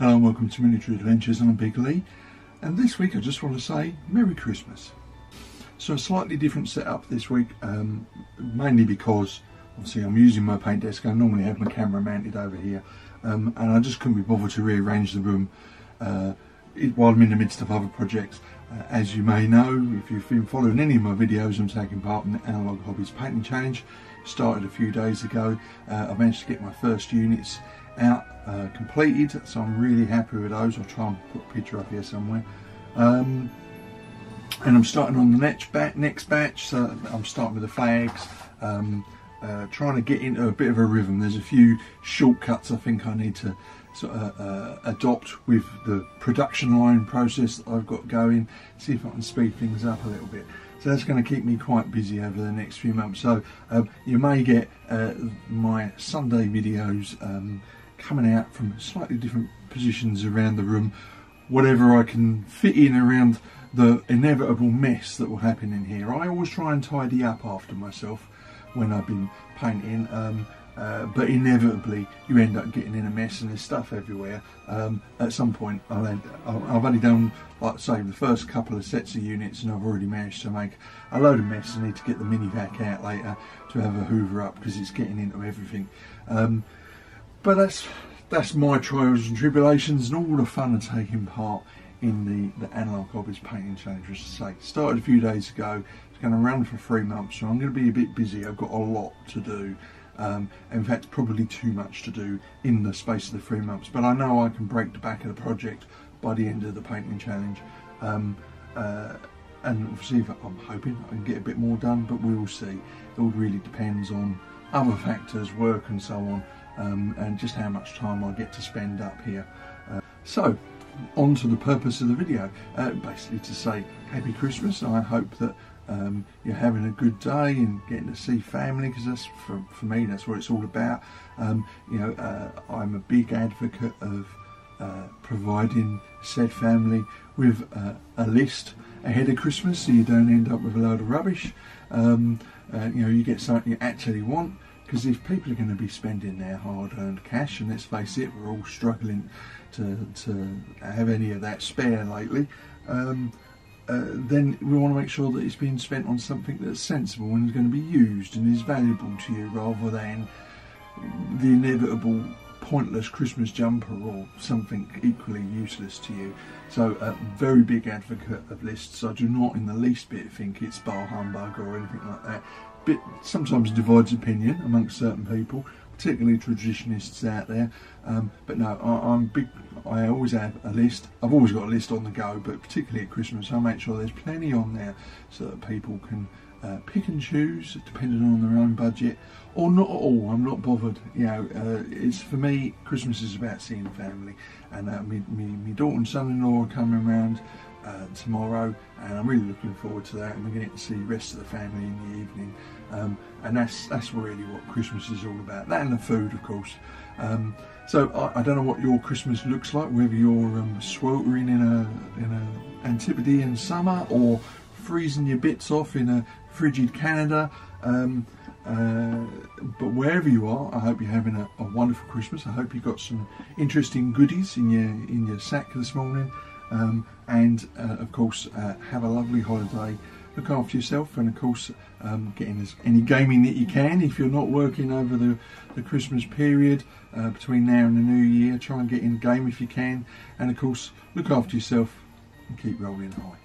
Hello and welcome to Miniature Adventures. I'm Big Lee, and this week I just want to say Merry Christmas. So a slightly different setup this week, mainly because obviously I'm using my paint desk. I normally have my camera mounted over here, and I just couldn't be bothered to rearrange the room while I'm in the midst of other projects. As you may know, if you've been following any of my videos, I'm taking part in the Analog Hobbies Painting Challenge. Started a few days ago. I managed to get my first units out completed, so I'm really happy with those. I'll try and put a picture up here somewhere. And I'm starting on the next batch, so I'm starting with the flags, trying to get into a bit of a rhythm. There's a few shortcuts I think I need to sort of adopt with the production line process that I've got going, see if I can speed things up a little bit. So that's going to keep me quite busy over the next few months. So you may get my Sunday videos coming out from slightly different positions around the room, whatever I can fit in around the inevitable mess that will happen in here. I always try and tidy up after myself when I've been painting, but inevitably you end up getting in a mess and there's stuff everywhere. At some point I've only done, like say, the first couple of sets of units, and I've already managed to make a load of mess. I need to get the mini vac out later to have a hoover up because it's getting into everything. But that's my trials and tribulations and all the fun of taking part in the Analog Hobbies Painting Challenge. As I say, started a few days ago. It's going to run for 3 months, so I'm going to be a bit busy. I've got a lot to do. In fact, probably too much to do in the space of the 3 months. But I know I can break the back of the project by the end of the painting challenge. And obviously, I'm hoping I can get a bit more done, but we will see. It all really depends on other factors, work and so on. And just how much time I get to spend up here. So, on to the purpose of the video, basically to say Happy Christmas. I hope that you're having a good day and getting to see family, because that's for me, that's what it's all about. You know, I'm a big advocate of providing said family with a list ahead of Christmas, so you don't end up with a load of rubbish. You know, you get something you actually want. Because if people are going to be spending their hard-earned cash, and let's face it, we're all struggling to have any of that spare lately, then we want to make sure that it's being spent on something that's sensible and is going to be used and is valuable to you, rather than the inevitable pointless Christmas jumper or something equally useless to you. So a very big advocate of lists. I do not in the least bit think it's bar humbug or anything like that. Bit sometimes divides opinion amongst certain people, particularly traditionists out there. But no, I'm big. I always have a list. I've always got a list on the go, but particularly at Christmas, I make sure there's plenty on there so that people can pick and choose depending on their own budget, or not at all. I'm not bothered. You know, it's, for me, Christmas is about seeing family, and my daughter and son-in-law are coming around tomorrow, and I'm really looking forward to that, and we're going to see the rest of the family in the evening, and that's really what Christmas is all about. That and the food, of course. So I don't know what your Christmas looks like, whether you're sweltering in a Antipodean summer or freezing your bits off in a frigid Canada. But wherever you are, I hope you're having a wonderful Christmas. I hope you got some interesting goodies in your sack this morning. And of course, have a lovely holiday. Look after yourself, and of course, get in any gaming that you can. If you're not working over the Christmas period between now and the New Year, try and get in the game if you can. And of course, look after yourself and keep rolling high.